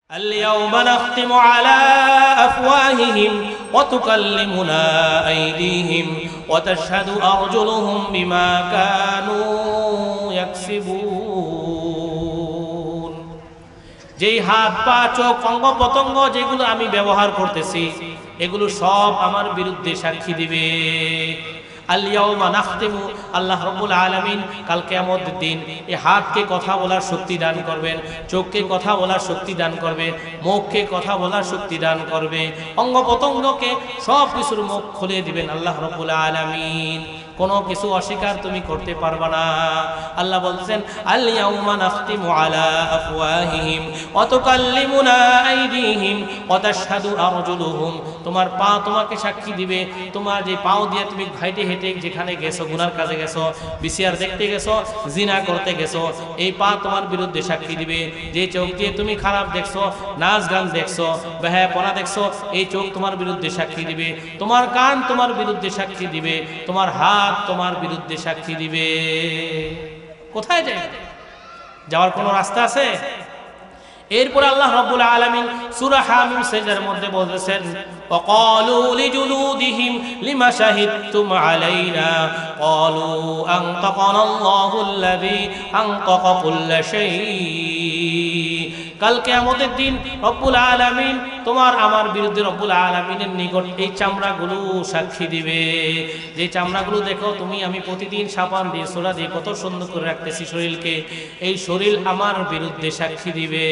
اليوم نختم على أفواههم وتكلمنا أيديهم وتشهد أرجلهم بما كانوا يكسبون যেই হাত পা চোখ অঙ্গ প্রত্যঙ্গ যেগুলো আমি ব্যবহার করতেছি এগুলো সব আমার বিরুদ্ধে সাক্ষী দিবে। আল-ইয়াওমা নাখতিমু, আল্লাহ রাব্বুল আলামিন কাল কিয়ামতের দিন এই হাতকে কথা বলার শক্তি দান করবেন, চোখকে কথা বলার শক্তি দান করবে, মুখকে কথা বলার শক্তি দান করবে, অঙ্গ প্রত্যঙ্গকে সব কিছুর মুখ খুলে দিবেন আল্লাহ রাব্বুল আলামিন। কোনো কিছু অস্বীকার তুমি করতে পারবে না। আল্লাহ বলছেন আল-ইয়াওমা নাখতিমু আলা আফওয়াহিহিম ওয়া তুকাল্লিমুনা আইদিহিম ওয়া তাশহাদু আরজুলুহুম, তোমার পা তোমাকে সাক্ষী দিবে। তোমার যে পাও দিয়ে তুমি হাঁটে হেঁটে যেখানে গেছো, গুনার কাজে গেছো, বিসিআর দেখতে গেছো, জিনা করতে গেছো, এই পা তোমার বিরুদ্ধে সাক্ষী দিবে। যে চোখ দিয়ে তুমি খারাপ দেখছো, নাচ গান দেখছো, বেহায়াপনা দেখছো, এই চোখ তোমার বিরুদ্ধে সাক্ষী দিবে। তোমার কান তোমার বিরুদ্ধে সাক্ষী দিবে, তোমার হাত তোমার বিরুদ্ধে সাক্ষী দিবে। কোথায় যায়? যাওয়ার কোনো রাস্তা আছে? এরপর আল্লাহ রাব্বুল আলামিন সূরা হামিম সিজদার মধ্যে বলতেছেন ওয়াকালু লিজুলুদিহিম লিমা শাহিদতুম আলাইনা ক্বালু আনতাকানাল্লাহুল্লাযী আনতাকা কুল্লা শাই। কাল কিয়ামতের দিন রব্বুল আলামিন তোমার আমার বিরুদ্ধে রব্বুল আলামিনের নিকট এই চামড়াগুলো সাক্ষী দিবে। যে চামড়াগুলো দেখো তুমি আমি প্রতিদিন সাবান দিয়ে সোলা দিয়ে কত সুন্দর করে রাখতেছি শরীরকে, এই শরীর আমার বিরুদ্ধে সাক্ষী দিবে।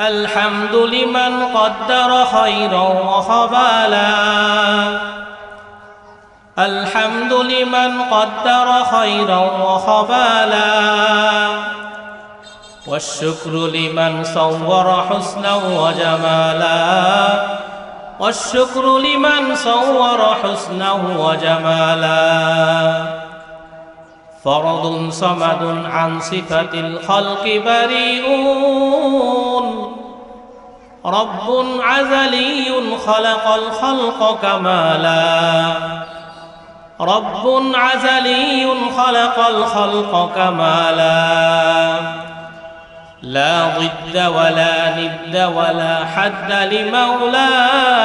আলহামদুলিমান কদ্দারা খায়রাও ওয়া খাবালা, আলহামদুলিমান কদ্দারা খায়রাও ওয়া খাবালা والشكر لمن صور حسنا وجمالا، والشكر لمن صور حسنا وجمالا فرد صمد عن صفة الخلق بريء رب عزلي خلق الخلق كمالا، رب عزلي خلق الخلق كمالا لا ضد ولا ند ولا حد لمولاه،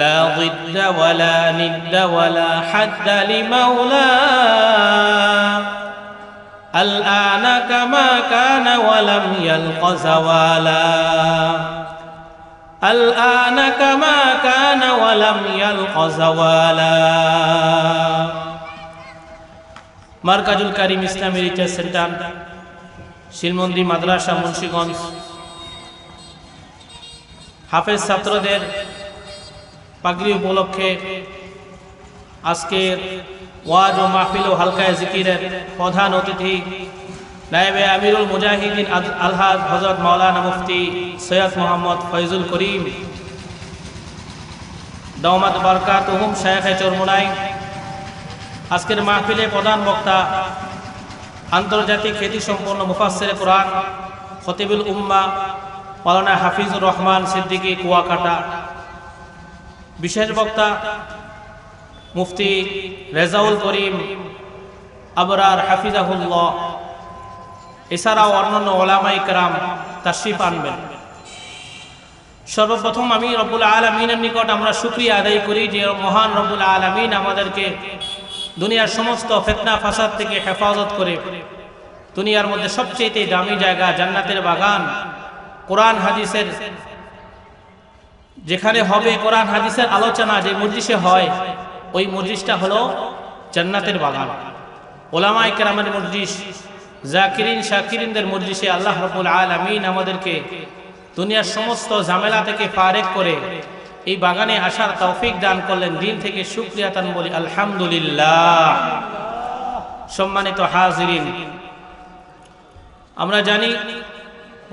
لا ضد ولا ند ولا حد لمولاه الآن كما كان ولم يلق زوالا، الآن كما كان ولم يلق زوالا। মার্কাজুল কারিম ইসলামী রিসার্চ সেন্টার, শিলমন্দি মাদ্রাসা, মুন্সিগঞ্জ হাফেজ ছাত্রদের পাগড়ি উপলক্ষে আজকের ওয়াজ ও মাহফিল ও হালকায়ে জিকিরের প্রধান অতিথি নায়েবে আমিরুল মুজাহিদিন আলহাজ হযরত মাওলানা মুফতি সৈয়দ মোহাম্মদ ফয়জুল করিম দাওমাত বারকাতুহুম শায়েখে চরমোনাই। আজকের মাহফিলে প্রধান বক্তা আন্তর্জাতিক খ্যাতিসম্পন্ন মুফাসসিরে কোরআন খতিবুল উম্মাহ মাওলানা হাফিজুর রহমান সিদ্দিকী কুয়াকাটা, বিশেষ বক্তা মুফতি রেজাউল করিম আবরার হাফিজাহুল্লাহ, এছাড়াও অন্যান্য ওলামায়ে কেরাম তাশরিফ আনবেন। সর্বপ্রথম আমি রব্বুল আলামিনের নিকট আমরা শুকরিয়া আদায় করি যে মহান রব্বুল আলামিন আমাদেরকে দুনিয়ার সমস্ত ফিতনা ফাসাদ থেকে হেফাজত করে দুনিয়ার মধ্যে সবচেয়ে দামি জায়গা জান্নাতের বাগান, কোরআন হাদিসের যেখানে হবে কোরআন হাদিসের আলোচনা যে মজলিসে হয় ওই মজলিসটা হলো জান্নাতের বাগান। ওলামায়ে কেরামের মজলিস, জাকিরিন শাকিরিনদের মজলিসে আল্লাহ রাব্বুল আলামিন আমাদেরকে দুনিয়ার সমস্ত ঝামেলা থেকে ফারেক করে এই বাগানে আসার তৌফিক দান করলেন। দিন থেকে শুকরিয়া তান বলি আলহামদুলিল্লাহ। সম্মানিত হাজিরিন, আমরা জানি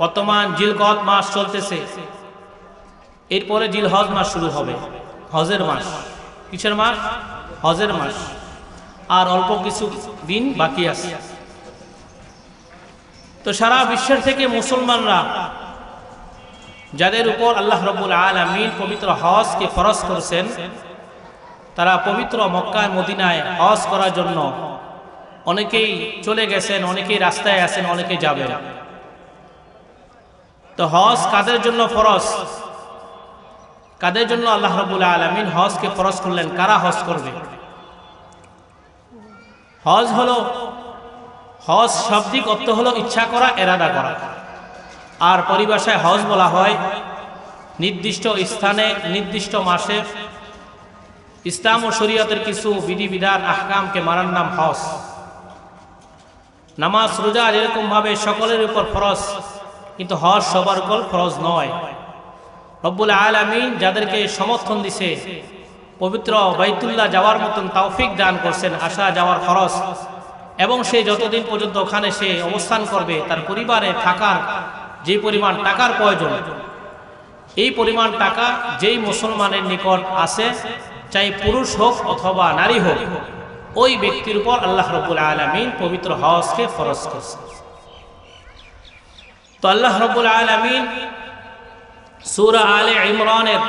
বর্তমান জিলকদ মাস চলতেছে, এরপরে জিলহজ মাস শুরু হবে, হজের মাস। কিসের মাস? হজের মাস। আর অল্প কিছু দিন বাকি আছে। তো সারা বিশ্বের থেকে মুসলমানরা যাদের উপর আল্লাহ রাব্বুল আলামিন পবিত্র হজকে ফরজ করেছেন, তারা পবিত্র মক্কা মদিনায় হজ করার জন্য অনেকেই চলে গেছেন, অনেকেই রাস্তায় আছেন, অনেকে যাবেন। তো হজ কাদের জন্য ফরজ? কাদের জন্য আল্লাহ রাব্বুল আলামিন হজকে ফরজ করলেন? কারা হজ করবে? হজ হলো, হজ শাব্দিক অর্থ হলো ইচ্ছা করা, এরাদা করা। আর পরিভাষায় হজ বলা হয় নির্দিষ্ট স্থানে নির্দিষ্ট মাসে ইসলাম ও শরীয়তের কিছু বিধিবিধান আহকামকে মানার নাম হজ। নামাজ রোজা এরকম ভাবে সকলের উপর ফরজ, কিন্তু হজ সবার উপর ফরজ নয়। রব্বুল আলামিন যাদেরকে সমর্থন দিছে, পবিত্র বাইতুল্লাহ যাওয়ার মতন তৌফিক দান করছেন, আসা যাওয়ার খরচ, এবং সে যতদিন পর্যন্ত ওখানে সে অবস্থান করবে তার পরিবারে থাকার যে পরিমাণ টাকার প্রয়োজন, এই পরিমাণ টাকা যেই মুসলমানের নিকট আছে, চাই পুরুষ হোক অথবা নারী হোক, ওই ব্যক্তির উপর আল্লাহ রাব্বুল আলামিন পবিত্র হজকে ফরজ করেছেন। তো আল্লাহ রাব্বুল আলামিন সূরা আলে ইমরানের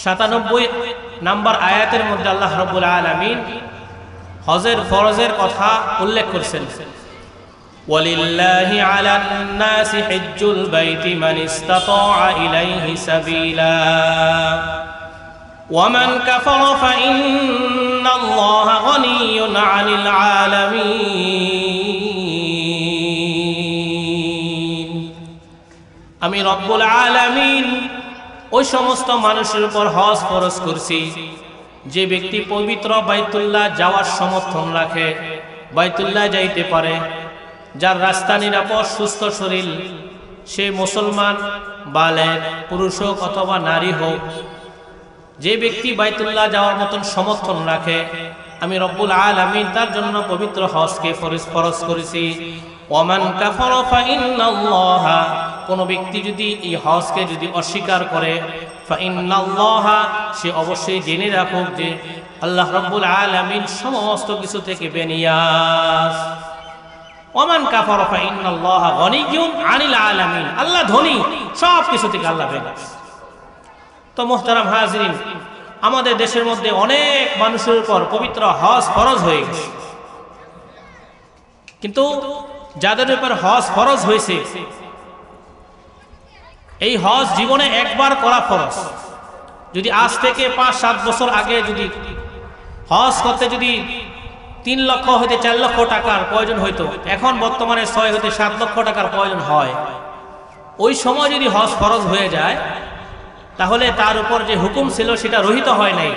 ৯৭ নম্বর আয়াতের মধ্যে আল্লাহ রাব্বুল আলামিন হজের ফরজের কথা উল্লেখ করেছেন। ওয়ালিল্লাহি আলান নাসি হিজ্জুল বাইতি মান ইসতাতাআ ইলাইহি সাবিলা ওয়া মান কাফারা ফাইন্নাল্লাহা গনিয়্যুন আনিল আলামিন। আমি রব্বুল আলামিন ওই সমস্ত মানুষের উপর হজ ফরজ করছি যে ব্যক্তি পবিত্র বাইতুল্লাহ যাওয়ার সমর্থন রাখে, বাইতুল্লাহ যাইতে পারে, যার রাস্তা নিরাপদ, সুস্থ শরীর, সে মুসলমান বালেগ পুরুষ হোক অথবা নারী হোক, যে ব্যক্তি বাইতুল্লাহ যাওয়ার মতন সমর্থন রাখে, আমি রব্বুল আলামিন তার জন্য পবিত্র হজকে ফরজ করেছি। ওমান কাফারা ফাইন্নাল্লাহা, কোন ব্যক্তি যদি এই হজকে যদি অস্বীকার করে, ফাইন্নাল্লাহা, সে অবশ্যই জেনে রাখুক যে আল্লাহ রাব্বুল আলামিন সমস্ত কিছু থেকে বেনিয়াস। ওমান কাফারা ফাইন্নাল্লাহা গনিয়্যুন আনিল আলামিন, আল্লাহ ধনী, সব কিছু থেকে আল্লাহ বেনিয়াস। তো মুহতারাম হাজিরিন, আমাদের দেশের মধ্যে অনেক মানুষের উপর পবিত্র হজ ফরজ হয়ে গেছে, কিন্তু যাদের উপর হজ ফরজ হয়েছে, এই হজ জীবনে একবার করা ফরজ। যদি আজ থেকে ৫-৭ বছর আগে যদি হজ করতে যদি ৩ লক্ষ হইতে ৪ লক্ষ টাকার প্রয়োজন হইতো, এখন বর্তমানে ৬ হইতে ৭ লক্ষ টাকার প্রয়োজন হয়। ওই সময় যদি হজ ফরজ হয়ে যায়, তাহলে তার উপর যে হুকুম ছিল সেটা রহিত হয় নাই,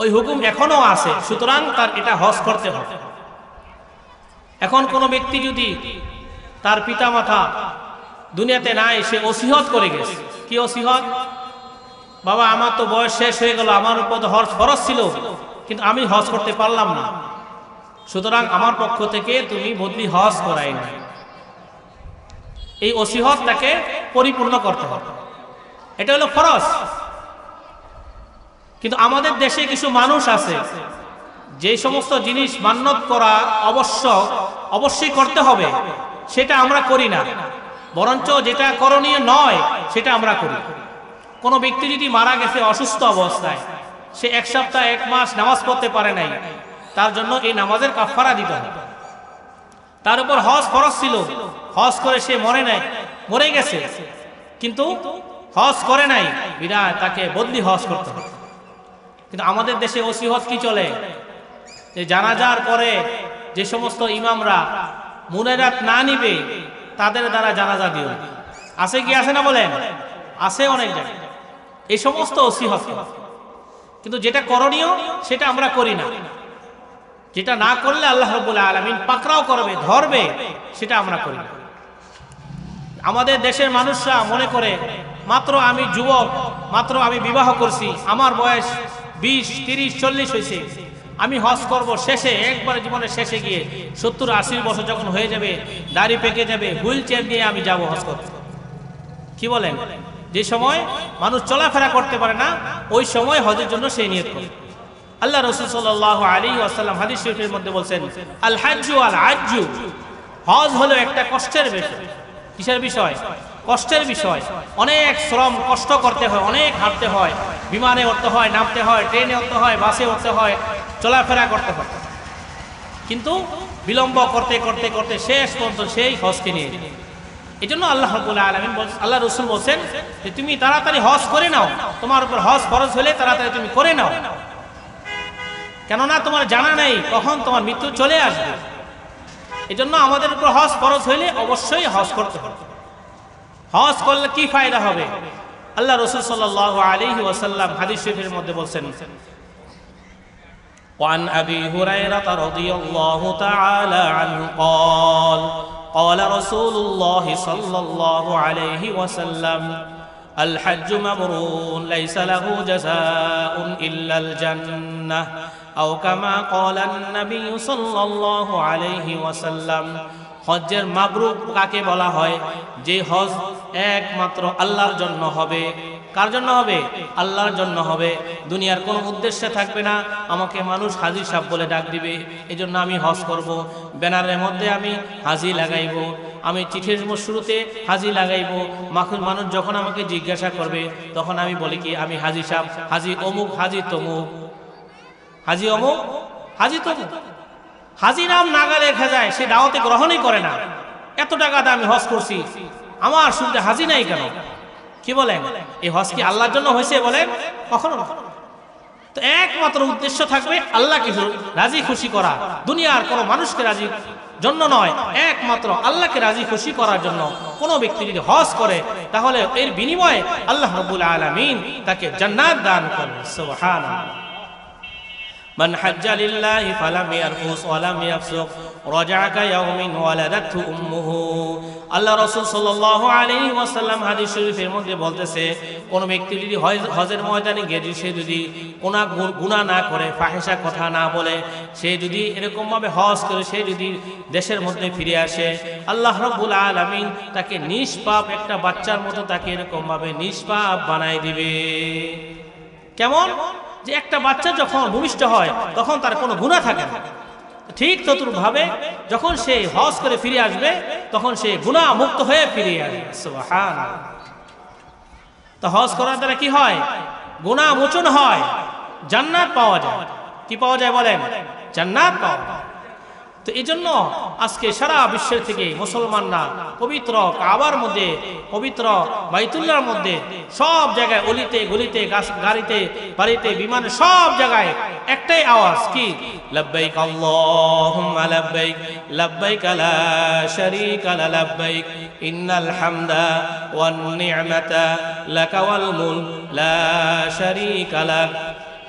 ওই হুকুম এখনো আছে, সুতরাং তার এটা হজ করতে হবে। এখন কোনো ব্যক্তি যদি তার পিতামাতা দুনিয়াতে নাই, সে ওসিয়ত করে গেছে। কি ওসিয়ত? বাবা, আমার তো বয়স শেষ হয়ে গেল, আমার উপর তো হজ ফরজ ছিল, কিন্তু আমি হজ করতে পারলাম না, সুতরাং আমার পক্ষ থেকে তুমি বদলি হজ করাই না। এই ওসিয়ত তাকে পরিপূর্ণ করতে হবে, এটা হলো ফরজ। কিন্তু আমাদের দেশে কিছু মানুষ আছে, যে সমস্ত জিনিস মান্যত করা অবশ্যই করতে হবে, সেটা আমরা করি না, বরঞ্চ যেটা করণীয় নয় সেটা আমরা করি। কোনো ব্যক্তি যদি মারা গেছে অসুস্থ অবস্থায়, সে ১ সপ্তাহ ১ মাস নামাজ পড়তে পারে নাই, তার জন্য এই নামাজের কাফারা দিতে হবে। তার উপর হজ ফরজ ছিল, হজ করে সে মরে গেছে, কিন্তু হজ করে নাই, বিধায় তাকে বদলি হজ করতে হবে। কিন্তু আমাদের দেশে ওসিয়ত কি চলে, যে জানাজার পরে যে সমস্ত ইমামরা মুনাজাত না নিবে, তাদের দ্বারা জানাজা দিও। আছে কি আছে না বলেন? আছে অনেক জায়গায় এই সমস্ত ওসিয়ত, কিন্তু যেটা করণীয় সেটা আমরা করি না। যেটা না করলে আল্লাহ রাব্বুল আলামিন পাকড়াও করবে, ধরবে, সেটা আমরা করি না। আমাদের দেশের মানুষরা মনে করে মাত্র আমি যুবক, মাত্র আমি বিবাহ করছি, আমার বয়স 20, 30, 40 হয়েছে, আমি হজ করব শেষে, একবারে জীবনের শেষে গিয়ে 70-80 বছর যখন হয়ে যাবে, দাড়ি পেকে যাবে, হুইল চেয়ার নিয়ে আমি যাব হজ করতে। কি বলেন? যে সময় মানুষ চলাফেরা করতে পারে না, ওই সময় হজের জন্য সেই নিয়ত করে। আল্লাহ রাসূল সাল্লাল্লাহু আলাইহি ওয়াসাল্লাম হাদিস শরীফের মধ্যে বলছেন, আল হাজ্জু আল আজ্জু, হজ হলো একটা কষ্টের বিষয়। কিসের বিষয়? কষ্টের বিষয়। অনেক শ্রম, কষ্ট করতে হয়, অনেক হাঁটতে হয়, বিমানে উঠতে হয়, নামতে হয়, ট্রেনে উঠতে হয়, বাসে উঠতে হয়, চলাফেরা করতে হয়, কিন্তু বিলম্ব করতে করতে করতে শেষ পর্যন্ত সেই হজকে নিয়ে। এই জন্য আল্লাহ রাব্বুল আলামিন আল্লাহ রাসূল বলেন যে তুমি তাড়াতাড়ি হজ করে নাও, তোমার উপর হজ ফরজ হলে তাড়াতাড়ি তুমি করে নাও, কেননা তোমার জানা নেই কখন তোমার মৃত্যু চলে আসবে। এই জন্য আমাদের উপর হজ ফরজ হইলে অবশ্যই হজ করতে হবে। হজ করলে কি ফায়দা হবে? আল্লাহ রাসূল সাল্লাল্লাহু আলাইহি ওয়াসাল্লাম হাদিস শরীফের মধ্যে বলেন, وعن أبي هريرة رضي الله تعالى عنه قال قال رسول الله صلى الله عليه وسلم الحج مبرور ليس له جزاء إلا الجنة أو كما قال النبي صلى الله عليه وسلم হজ্জের মাবরুর কাকে বলা হয়? যে হজ একমাত্র আল্লাহর জন্য হবে। কার জন্য হবে? আল্লাহর জন্য হবে। দুনিয়ার কোনো উদ্দেশ্যে থাকবে না, আমাকে মানুষ হাজী সাহেব বলে ডাক দিবে, এই জন্য আমি হজ করব। ব্যানারের মধ্যে আমি হাজী লাগাইব, আমি চিঠির শুরুতে হাজী লাগাইব। মানুষ যখন আমাকে জিজ্ঞাসা করবে তখন আমি বলি কি আমি হাজী সাহেব, হাজী অমুক, হাজী তমুক, হাজী অমুক, হাজী তমুক। হাজী নাম নাগা লেখা যায়, সে দাওয়াতে গ্রহণই করে না। এত টাকা দিয়ে আমি হজ করছি, আমার শুনতে হাজী নাই কেন? কি বলেন? এই হজ কি আল্লাহর জন্য হয়েছে? বলেন কখনো না। তো একমাত্র উদ্দেশ্য থাকবে আল্লাহকে রাজি খুশি করা, দুনিয়ার কোনো মানুষকে রাজি জন্য নয়, একমাত্র আল্লাহকে রাজি খুশি করার জন্য। কোনো ব্যক্তি যদি হজ করে তাহলে এর বিনিময়ে আল্লাহ রাব্বুল আলামিন তাকে জান্নাত দান করবে। সুবহানাল্লাহ। من حج لله فلم يرفث ولم يفسق رجع كيوم ولدته امه। আল্লাহ রাসূল সাল্লাল্লাহু আলাইহি ওয়াসাল্লাম হাদিস শরীফের মধ্যে বলতেছে, কোন ব্যক্তি যদি হজের ময়দানে গিয়ে সে যদি কোনো গুনাহ না করে, ফাহিশা কথা না বলে, সে যদি এরকম ভাবে হজ করে সে যদি দেশের মধ্যে ফিরে আসে, আল্লাহ রাব্বুল আলামিন তাকে নিষ্পাপ একটা বাচ্চার মতো তাকে এরকম ভাবে নিষ্পাপ বানায় দিবে। কেমন? যে একটা বাচ্চা যখন ভূমিষ্ঠ হয় তখন তার কোনো গুনাহ থাকে না, ঠিক তদ্রূপভাবে যখন সে হজ করে ফিরে আসবে তখন সে গুনাহ মুক্ত হয়ে ফিরে আসবে। সুবহানাল্লাহ। তো হজ করার দ্বারা কি হয়? গুনাহ মোচন হয়, জান্নাত পাওয়া যায়। কি পাওয়া যায় বলেন? জান্নাত পাওয়া যায়। তো এই জন্য আজকে সারা বিশ্বের থেকে মুসলমানরা পবিত্র কাবার মধ্যে, পবিত্র বাইতুল্লাহর মধ্যে, সব জায়গায় অলিতে গলিতে, গাড়িতে বাড়িতে, বিমানে, সব জায়গায় একটাই আওয়াজ, কি? লাব্বাইক আল্লাহুম্মা লাব্বাইক লাব্বাইক লা শারীকা লা লাব্বাইক ইন্নাল হামদা ওয়ান নি'মাতা লাকা ওয়াল মুলক লা শারীকা লাক।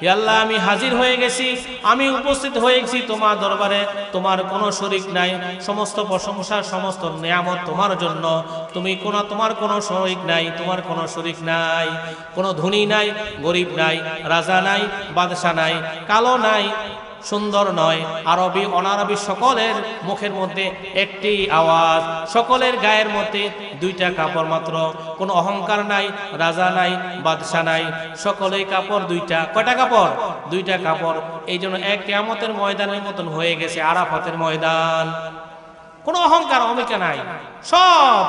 হে আল্লাহ, আমি হাজির হয়ে গেছি, আমি উপস্থিত হয়ে গেছি তোমার দরবারে, তোমার কোনো শরীক নাই, সমস্ত প্রশংসা সমস্ত নিয়ামত তোমার জন্য, তোমার কোনো শরীক নাই, তোমার কোনো শরীক নাই, কোনো ধনী নাই, গরিব নাই, রাজা নাই, বাদশা নাই, কালো নাই, সুন্দর নয়, আরবি অনারবি সকলের মুখের মধ্যে একটি আওয়াজ, সকলের গায়ের মধ্যে দুইটা কাপড় মাত্র, কোনো অহংকার নাই, রাজা নাই, বাদশা নাই, সকলেই কাপড় দুইটা। কয়টা কাপড়? দুইটা কাপড়। এই জন্য এক কিয়ামতের ময়দানের মতন হয়ে গেছে আরাফাতের ময়দান। কোনো অহংকার অমিকা নাই, সব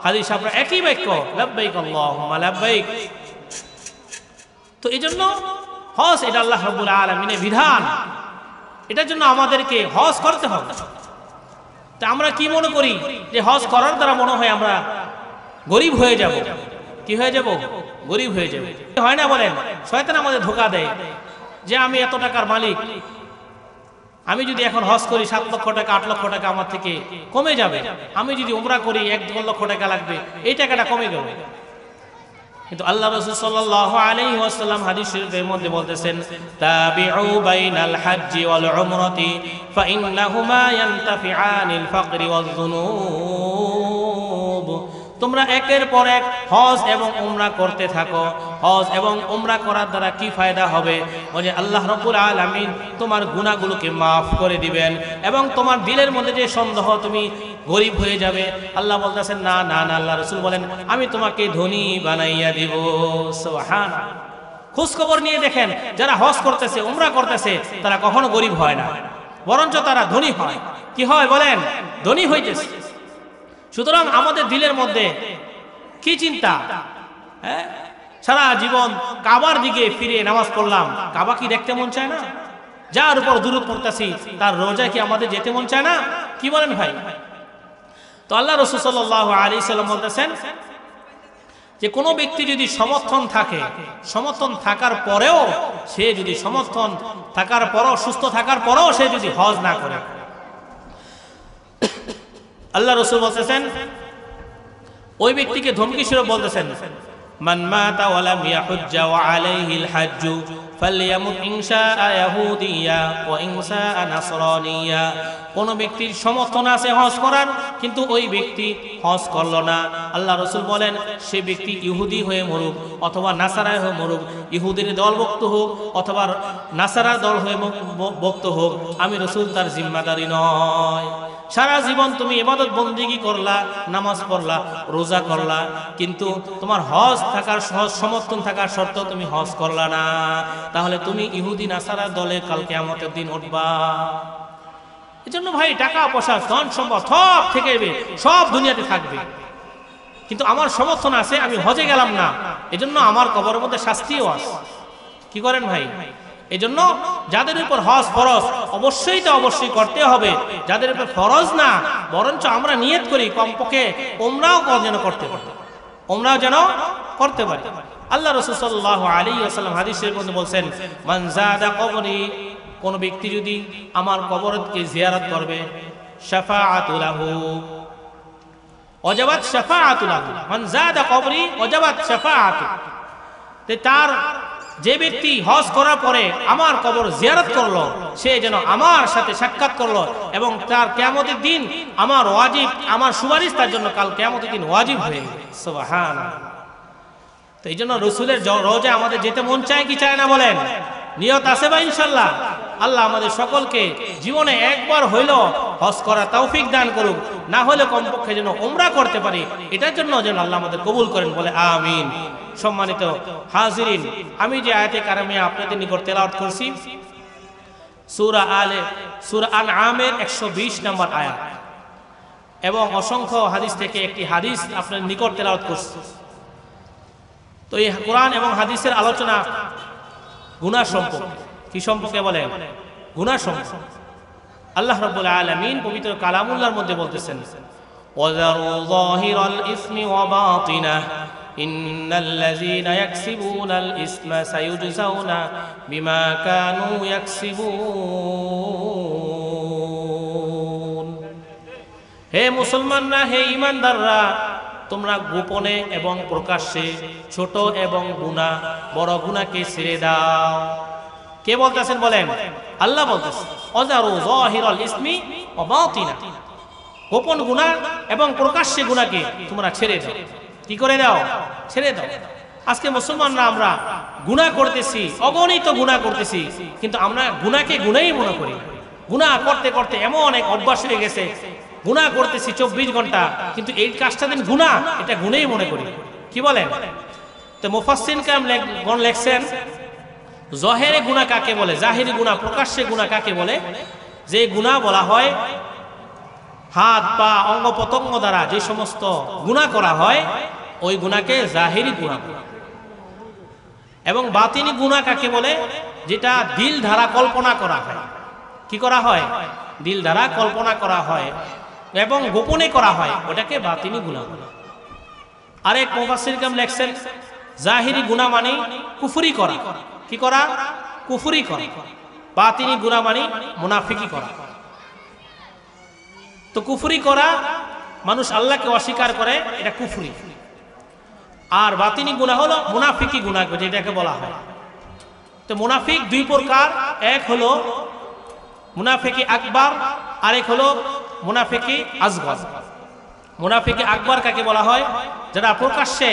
হাদিস আপনার একই বাক্য, লাব্বাইক আল্লাহুম্মা লাব্বাইক। তো এই জন্য হজ এটা আল্লাহ রাব্বুল আলামিনের বিধান, এটার জন্য আমাদেরকে হজ করতে হবে। তা আমরা কি মনে করি যে হজ করার দ্বারা মনে হয় আমরা গরিব হয়ে যাব। কি হয়ে যাব? গরিব হয়ে যাব। হয় না বলেন? শয়তান আমাদের ধোঁকা দেয় যে আমি এত টাকার মালিক, আমি যদি এখন হজ করি 7 লক্ষ টাকা 8 লক্ষ টাকা আমার থেকে কমে যাবে, আমি যদি উমরা করি 1-2 লক্ষ টাকা লাগবে, এই টাকাটা কমে গেল। কিন্তু আল্লাহ রাসূল সাল্লাল্লাহু আলাইহি ওয়াসাল্লাম হাদিস শরীফের মধ্যে বলতেছেন, তাবিউ বাইনাল হজ্জি ওয়াল উমরাতি ফাইন্নাহুমা ইয়ানতাফিআনিল ফাকরি ওয়াজ যুনুব। তোমরা একের পর এক হজ এবং উমরা করতে থাকো। হজ এবং উমরা করার দ্বারা কি ফায়দা হবে? যে আল্লাহ রাব্বুল আলামিন তোমার গুনাহগুলোকে মাফ করে দিবেন এবং তোমার দিলের মধ্যে যে সন্দেহ তুমি গরিব হয়ে যাবে, আল্লাহ বলতেছেন না না না, আল্লাহ রাসূল বলেন আমি তোমাকে ধনী বানাইয়া দিব। সুবহানাল্লাহ। খোঁজ খবর নিয়ে দেখেন, যারা হজ করতেছে, উমরা করতেছে, তারা কখনো গরিব হয় না, বরঞ্চ তারা ধনী হয়। কি হয় বলেন? ধনী হইতেছে। সুতরাং আমাদের দিলের মধ্যে কি চিন্তা? সারা জীবন কাবার দিকে ফিরে নামাজ পড়লাম, কাবা কি দেখতে মন চায় না? যার উপর দুরূদ পড়তেছি তার রোজা কি আমাদের যেতে মন চায় না? কি বলেন ভাই? তো আল্লাহ রাসূল সাল্লাল্লাহু আলাইহি সাল্লাম বলতেছেন যে কোনো ব্যক্তি যদি সমর্থন থাকে, সমর্থন থাকার পরেও সে যদি সমর্থন থাকার পরও সুস্থ থাকার পরেও সে যদি হজ না করে, আল্লাহ রাসূল বলতেছেন ওই ব্যক্তিকে ধমকি স্বরূপ বলতেছেন মান মাতা ওয়া লাম ইয়াহুজ্জা ওয়া আলাইহিল হাজ্জু ফালইয়ামুত ইনশাআ ইয়াহুদিয়া ওয়া ইনশাআ নাসরানিয়া। কোন ব্যক্তির সমর্থন আছে হজ করার কিন্তু ওই ব্যক্তি হজ করলো না, আল্লাহ রাসূল বলেন সে ব্যক্তি ইহুদি হয়ে মরুক অথবা নাসারা হয়ে মরুক, ইহুদির দলভুক্ত হোক অথবা নাসারা দল হয়ে ভক্ত হোক, আমি রাসূল তার জিম্মাদারি নয়। সারা জীবন তুমি ইবাদত বন্দেগী করলা, নামাজ পড়লা, রোজা করলা, কিন্তু তোমার হজ থাকার সমর্থন থাকার সত্ত্বেও তুমি হজ করলা না, তাহলে তুমি ইহুদি নাসারা দলে কাল কিয়ামতের দিন উঠবা। এজন্য ভাই টাকা পয়সা ধন সম্পদ সব থেকে সব দুনিয়াতে থাকবে, কিন্তু আমার সমর্থন আছে আমি হজে গেলাম না, এজন্য আমার কবরের মধ্যে শাস্তিও আছে। কি করেন ভাই? এজন্য যাদের উপর হজ ফরজ অবশ্যই তো অবশ্যই করতে হবে, যাদের উপর ফরজ না বরঞ্চ আমরা নিয়ত করি কমপক্ষে ওমরাও যেন করতে পারি, ওমরাও যেন করতে পারি। আল্লাহ রাসূল সাল্লাল্লাহু আলাইহি ওয়াসাল্লাম হাদিসের মধ্যে বলেন মান যাদা কবরি, কোন ব্যক্তি যদি আমার কবরকে জিয়ারত করবে, শাফাআতু লাহু ওয়াজাবাত শাফাআতু লাহু, মান যাদা কবরি ওয়াজাবাত শাফাআতু। তার যে ব্যক্তি হজ করার পরে আমার কবর জিয়ারত করলো সে যেন আমার সাথে সাক্ষাৎ করলো এবং তার কিয়ামতের দিন আমার ওয়াজিব, আমার সুপারিশ তার জন্য কাল কিয়ামতের দিন ওয়াজিব হয়ে যাবে। সুবহানাল্লাহ। তো এই জন্য রাসূলের রওজা আমাদের যেতে মন চায় কি চায় না বলেন? নিয়ত আছে বা ইনশাআল্লাহ? আল্লাহ আমাদের সকলকে জীবনে একবার হইলো হজ করার তৌফিক দান করুক, না হলে কমপক্ষে যেন উমরা করতে পারি, এটার জন্য যেন আল্লাহ আমাদের কবুল করেন, বলে আমিন। সম্মানিত হাজিরিন, আমি যে আয়াতে কারিমা আপনাদের নিকট তেলাওয়াত করছি সূরা আনআমের 120 নম্বর আয়াত, এবং অসংখ্য হাদিস থেকে একটি হাদিস আপনাদের নিকট তেলাওয়াত করছি। তো এই কোরআন এবং হাদিসের আলোচনা গুনাহ সম্পর্কে। কি সম্পর্কে বলেন? গুনাহ সম্পর্কে। আল্লাহ রাব্বুল আলামিন পবিত্র কালামুল্লাহর মধ্যে বলতেছেন ওয়াযারু যাহিরাল ইসমি ওয়া বাতিনাহু ইন্নাল্লাযীনা ইয়াকসিবুনাল ইসমা সায়ুজজাউনা বিমা কানু ইয়াকসিবুন। হে মুসলমানরা, হে ঈমানদাররা, তোমরা গোপনে এবং প্রকাশ্যে ছোট এবং গুনাহ বড় গুনাহকে ছেড়ে দাও। কে বলতেছেন বলেন? আল্লাহ বলতেছেন ওয়াযারু যাহিরাল ইসমি ওয়া বাতিনা, গোপন গুনাহ এবং প্রকাশ্যে গুনাহকে তোমরা ছেড়ে দাও। কি করে দাও? ছেড়ে দাও। আজকে মুসলমানরা আমরা গুনাহ করতেছি, অগণিত গুনাহ করতেছি, কিন্তু আমরা গুনাহকে গুনাহই মনে করি। গুনাহ করতে করতে এমন এক অভ্যাস হয়ে গেছে, গুনাহ করতেছি 24 ঘন্টা, কিন্তু এই কাজটা দিন গুনাহ, এটা গুনাহই মনে করি। কি বলেন? তো মুফাসসির কেরাম লেখছেন জহেরে গুনাহ কাকে বলে, জাহিরি গুনাহ, প্রকাশ্যে গুনাহ কাকে বলে? যে গুনাহ বলা হয় হাত পা অঙ্গ প্রত্যঙ্গ দ্বারা যে সমস্ত গুনাহ করা হয় ওই গুনাহকে জাহিরি গুনাহ বলে। এবং বাতিনি গুনাহ কাকে বলে? যেটা দিল দ্বারা কল্পনা করা হয়। কি করা হয়? দিল দ্বারা কল্পনা করা হয় এবং গোপনে করা হয়, ওটাকে বাতিনি গুনাহ বলে। আরেক মুফাসসির কেরাম লেখছেন জাহিরি গুনাহ মানে কুফরি করা। কি করা? কুফরি করা। বাতিনি গুনাহ মানে মুনাফিকি করা। তো কুফরি করা, মানুষ আল্লাহকে অস্বীকার করে, এটা কুফরি। আর বাতিনি গুনাহ হলো মুনাফিকি গুনাহ, যেটাকে বলা হয়। তো মুনাফিক দুই প্রকার, এক হলো মুনাফিকি আকবার, আরেক হলো মুনাফিকি আসগর। মুনাফিকি আকবার কাকে বলা হয়? যারা প্রকাশ্যে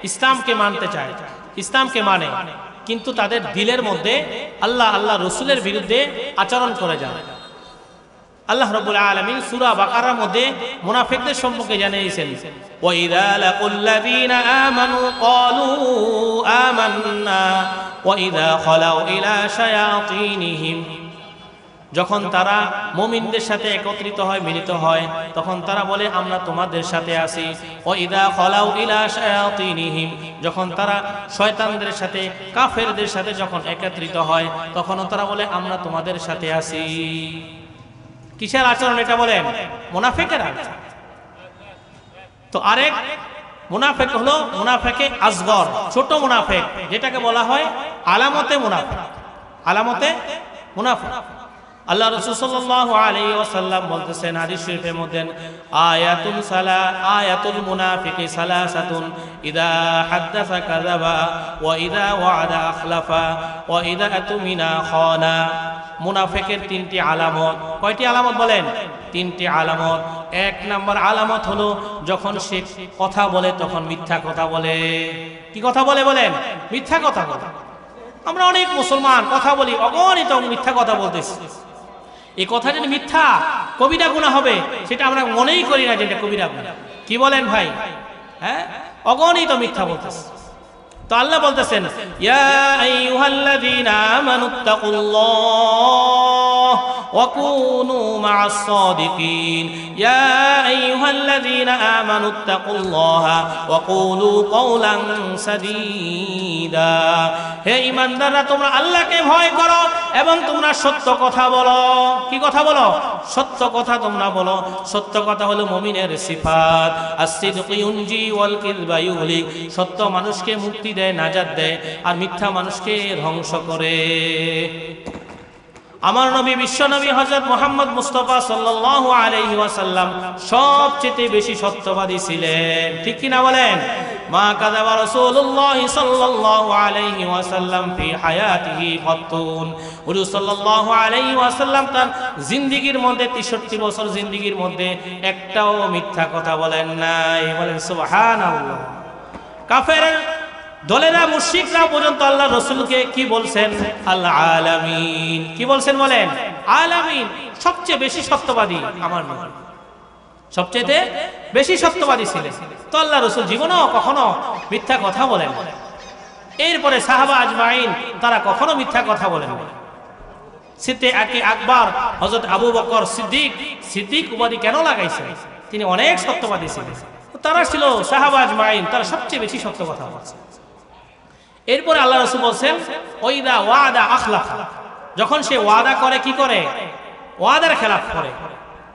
ইসলামকে মানতে চায়, ইসলামকে মানে, কিন্তু তাদের দিলের মধ্যে আল্লাহ আল্লাহ রাসূলের বিরুদ্ধে আচরণ করে যায়। আল্লাহ রাব্বুল আলামিন সূরা বাকারার মধ্যে মুনাফিকদের সম্পর্কে জানিয়েছেন ওয়া ইযা লাকুল্লাযীনা আমানু ক্বালু আমান্না ওয়া ইযা খালাউ ইলা শায়াতিনহিম, যখন তারা মুমিনদের সাথে একত্রিত হয়, মিলিত হয়, তখন তারা বলে আমরা তোমাদের সাথে আছি। ওয়া ইযা খালাউ ইলা শায়াতিনহিম, যখন তারা শয়তানদের সাথে, কাফেরদের সাথে যখন একত্রিত হয়, তখনও তারা বলে আমরা তোমাদের সাথে আছি। কিসের আচরণ এটা বলেন? মুনাফিকের আচরণ। তো আরেক মুনাফিক হলো মুনাফিকে আসগর, ছোট মুনাফিক, যেটাকে বলা হয় আলামতে মুনাফিক। আলামতে মুনাফিক আল্লাহ রাসূল সাল্লাল্লাহু আলাইহি ওয়াসাল্লাম বলতেছেন হাদিস শরীফের মধ্যে, আয়াতুল মুনাফিকি সালাসাতুন, ইযা হাদাসা কাযাবা ওয়া ইযা ওয়া'আদা আখলাফা ওয়া ইযা আতুমিনা খানা। মুনাফিকের তিনটি আলামত। কয়টি আলামত বলেন? তিনটি আলামত। এক নাম্বার আলামত হলো যখন সে কথা বলে তখন মিথ্যা কথা বলে। কি কথা বলে বলেন? মিথ্যা কথা বলে। আমরা অনেক মুসলমান কথা বলি, অগণিত মিথ্যা কথা বলতেছি। এই কথা যদি মিথ্যা, কবিরা গুনাহ হবে, সেটা আমরা মনেই করি না যে এটা কবিরা গুনাহ। কি বলেন ভাই? হ্যাঁ, অগণিত মিথ্যা বলতেছে। তো আল্লাহ বলতেছেন, ইয়া আইয়ুহাল্লাযীনা আমানুত্তাকুল্লাহ ওয়া কুনু মা'আস সাদিকিন। ইয়া আইয়ুহাল্লাযীনা আমানুত্তাকুল্লাহা ওয়া কুলু কওলান সাদীদা। হে ঈমানদাররা, তোমরা আল্লাহকে ভয় করো এবং তোমরা সত্য কথা বলো। কি কথা বলো? সত্য কথা তোমরা বলো। সত্য কথা হলো মুমিনের সিফাত। আস-সিদকু ইউনজি ওয়াল কিযবা ইউহলিক। সত্য মানুষকে মুক্তি দেয়, নাজাত দেয়, আর মিথ্যা মানুষকে ধ্বংস করে। আমার নবী, বিশ্ব নবী হযরত মুহাম্মদ মুস্তাফা সাল্লাল্লাহু আলাইহি ওয়াসাল্লাম সবচেয়ে বেশি সত্যবাদী ছিলেন। ঠিক কি না বলেন? মা কাযাবা রাসূলুল্লাহ সাল্লাল্লাহু আলাইহি ওয়াসাল্লাম ফি হায়াতিহি ফাতুন। হুজুর সাল্লাল্লাহু আলাইহি ওয়াসাল্লাম তার জিন্দেগীর মধ্যে 63 বছর জিন্দেগীর মধ্যে একটাও মিথ্যা কথা বলেন নাই। বলেন সুবহানাল্লাহ। কাফের দলেরা, মুশরিকরা পর্যন্ত আল্লাহ রাসূলকে কি বলছেন? আল আলামিন। কি বলছেন বলেন? আলামিন। সবচেয়ে বেশি সত্যবাদী আমার নবী, সবচেয়ে বেশি সত্যবাদী ছিলেন। তো আল্লাহ রাসূল জীবনেও কখনো মিথ্যা কথা বলেন। এরপরে সাহাবা আজমাইন তারা কখনো মিথ্যা কথা বলেন না। সিদ্দিক আকবর হযরত আবু বকর সিদ্দিক উপাধি কেন লাগাইছেন? তিনি অনেক সত্যবাদী ছিলেন। তারা ছিল সাহাবা আজমাইন, তারা সবচেয়ে বেশি সত্য কথা বলছেন। এরপরে আল্লাহ রাসূল বলেন, ওয়াইদা ওয়াদা আখলাফা। যখন সে ওয়াদা করে, কি করে? ওয়াদার খেলাফ করে।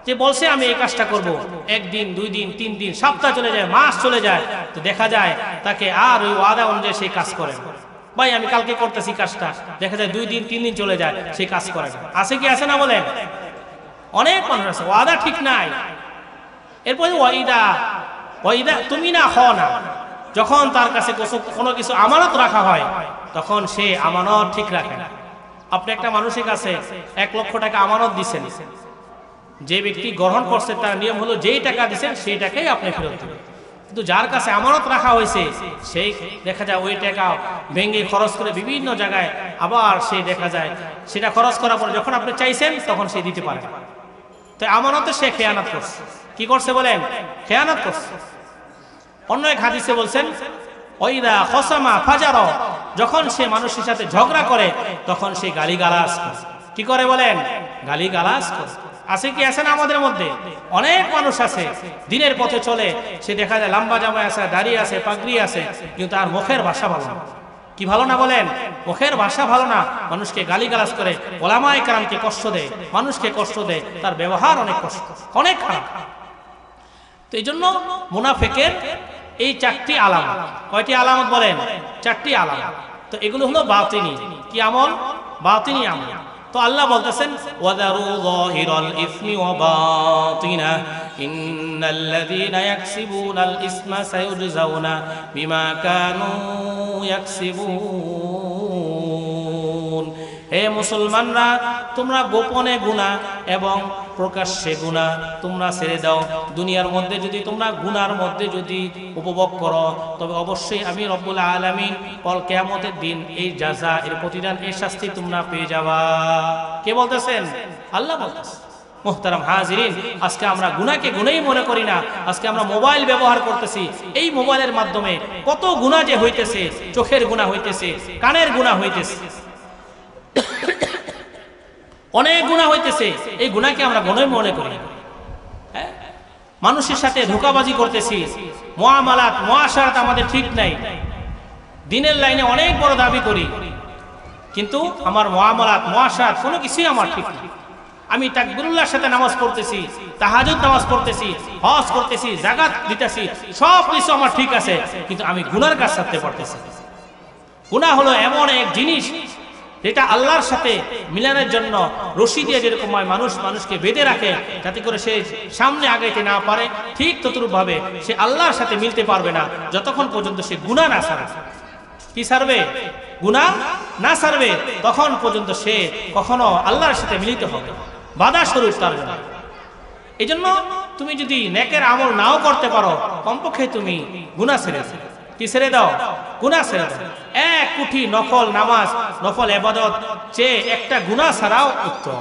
যে বলছে আমি এই কাজটা করব, একদিন, 2 দিন, 3 দিন, সপ্তাহ চলে যায়, মাস চলে যায়, তো দেখা যায় তাকে আর ওই ওয়াদা অনুযায়ী সেই কাজ করে। ভাই আমি কালকে করতেছি কাজটা, দেখা যায় 2 দিন 3 দিন চলে যায়, সেই কাজ করে না। আছে কি আছে না বলেন? অনেক মানুষ আছে, ওয়াদা ঠিক নাই। এরপরে ওয়াইদা তুমি না হও না। যখন তার কাছে কোনো কিছু আমানত রাখা হয়, তখন সে আমানত ঠিক রাখে না। আপনি একটা মানুষের কাছে 1 লক্ষ টাকা আমানত দিচ্ছেন, যে ব্যক্তি গ্রহণ করছে তার নিয়ম হলো যেই টাকা দিচ্ছেন সেই টাকাই আপনি ফেরত দেবেন। কিন্তু যার কাছে আমানত রাখা হয়েছে, সেই দেখা যায় ওই টাকা ভেঙে খরচ করে বিভিন্ন জায়গায়, আবার সেই দেখা যায় সেটা খরচ করার পর যখন আপনি চাইছেন তখন সে দিতে পারে না। তো আমানতে সে খেয়ানত করছে। কি করছে বলেন? খেয়ানত করছে। অন্য এক হাদিসে বলছেন, ওয়াইদা খসামা ফাজারা। যখন সে মানুষের সাথে ঝগড়া করে তখন সে গালিগালাজ করে। কি করে বলেন? গালিগালাজ করে। আছে কি আছে না আমাদের মধ্যে? অনেক মানুষ আছে, দিনের পথে চলে, সে দেখা যায় লম্বা জামা আছে, দাড়ি আছে, পাগড়ি আছে, কিন্তু তার মুখের ভাষা ভালো না। কি ভালো না বলেন? মুখের ভাষা ভালো না, মানুষকে গালিগালাজ করে, ওলামায়ে কেরামকে কষ্ট দেয়, মানুষকে কষ্ট দেয়, তার ব্যবহার অনেক কষ্ট, অনেক খারাপ। তো এই জন্য মুনাফিকের এই 4টি আলামত। কয়টি আলামত বলেন? 4টি আলামত। তো এগুলো হলো বাতিনি। কি আমল? বাতিনি আমল। তো আল্লাহ বলতেছেন, ওয়াদারু যাহিরাল ইসমি ওয়া বাতিনা ইন্নাল্লাযীনা ইয়াকসিবুনাল ইসমা সায়ুজজাউনা বিমা কানু ইয়াকসিবুন। হে মুসলমানরা, তোমরা গোপনে গুনাহ এবং প্রকাশ্যে গুনাহ তোমরা ছেড়ে দাও। দুনিয়ার মধ্যে যদি তোমরা গুনার মধ্যে যদি উপভোগ করো, তবে অবশ্যই আমি রব্বুল আলামিন কাল কিয়ামতের দিন এই জাযা, এর প্রতিদান, এই শাস্তি তোমরা পেয়ে যাবা। কে বলতেছেন? আল্লাহ বলতেছেন। মুহতারাম হাজিরিন, আজকে আমরা গুনাহকে গুনাহই মনে করি না। আজকে আমরা মোবাইল ব্যবহার করতেছি, এই মোবাইলের মাধ্যমে কত গুনাহ যে হইতেছে। চোখের গুনাহ হইতেছে, কানের গুনাহ হইতেছে, অনেক গুনাহ হইতেছে। এই গুনাহকে আমরা গুনাহই মনে করি। মানুষের সাথে ধোঁকাবাজি করতেছি, মুআমালাত মুআশারাত আমাদের ঠিক নাই। দিনের লাইনে অনেক বড় দাবি করি, কিন্তু আমার মুআমালাত মুআশারাত কোনো কিছুই আমার ঠিক নেই। আমি তাকবীরুল্লাহর সাথে নামাজ পড়তেছি, তাহাজ্জুদ নামাজ পড়তেছি, হজ করতেছি, যাকাত দিতেছি, সব কিছু আমার ঠিক আছে, কিন্তু আমি গুনার কাজ করতে পারতেছি। গুনাহ হলো এমন এক জিনিস যেটা আল্লাহর সাথে মিলানোর জন্য রশি দিয়ে যেরকম মানুষকে বেঁধে রাখে যাতে করে সে সামনে আগাইতে না পারে, ঠিক ততরূপভাবে সে আল্লাহর সাথে মিলতে পারবে না যতক্ষণ পর্যন্ত সে গুনাহ না ছাড়ে। কি ছাড়বে? গুনাহ না ছাড়বে তখন পর্যন্ত সে কখনো আল্লাহর সাথে মিলিত হবে, বাধা স্বরূপ তার জন্য। এই জন্য তুমি যদি নেকের আমল নাও করতে পারো, কমপক্ষে তুমি গুনাহ ছেড়ে দাও। কি ছেড়ে দাও? গুনাহ ছেড়ে দাও। এক কোটি নফল নামাজ, নফল ইবাদত চেয়ে একটা গুনাহ ছাড়াও উত্তম।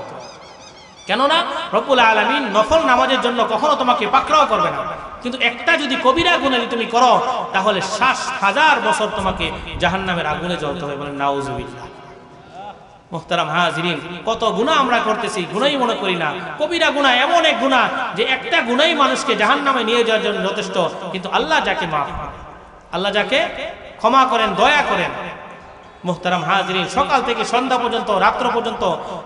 কেননা রব্বুল আলামিন নফল নামাজের জন্য কখনো তোমাকে পাকড়াও করবে না, কিন্তু একটা যদি কবিরা গুনাহ তুমি করো তাহলে ৭০০০ বছর তোমাকে জাহান্নামের আগুনে জ্বলতে হবে। বলেন নাউজুবিল্লাহ। মুহতারাম হাজিরিন, কত গুনাহ আমরা করতেছি, গুনাহই মনে করি না। কবিরা গুনাহ এমন এক গুনাহ যে একটা গুনাহই মানুষকে জাহান্নামে নিয়ে যাওয়ার জন্য যথেষ্ট, কিন্তু আল্লাহ যাকে মাফ করেন, আল্লাহ যাকে ক্ষমা করেন, দয়া করেন। মুহতারাম হাজিরিন, সকাল থেকে সন্ধ্যা পর্যন্ত, রাত্র পর্যন্ত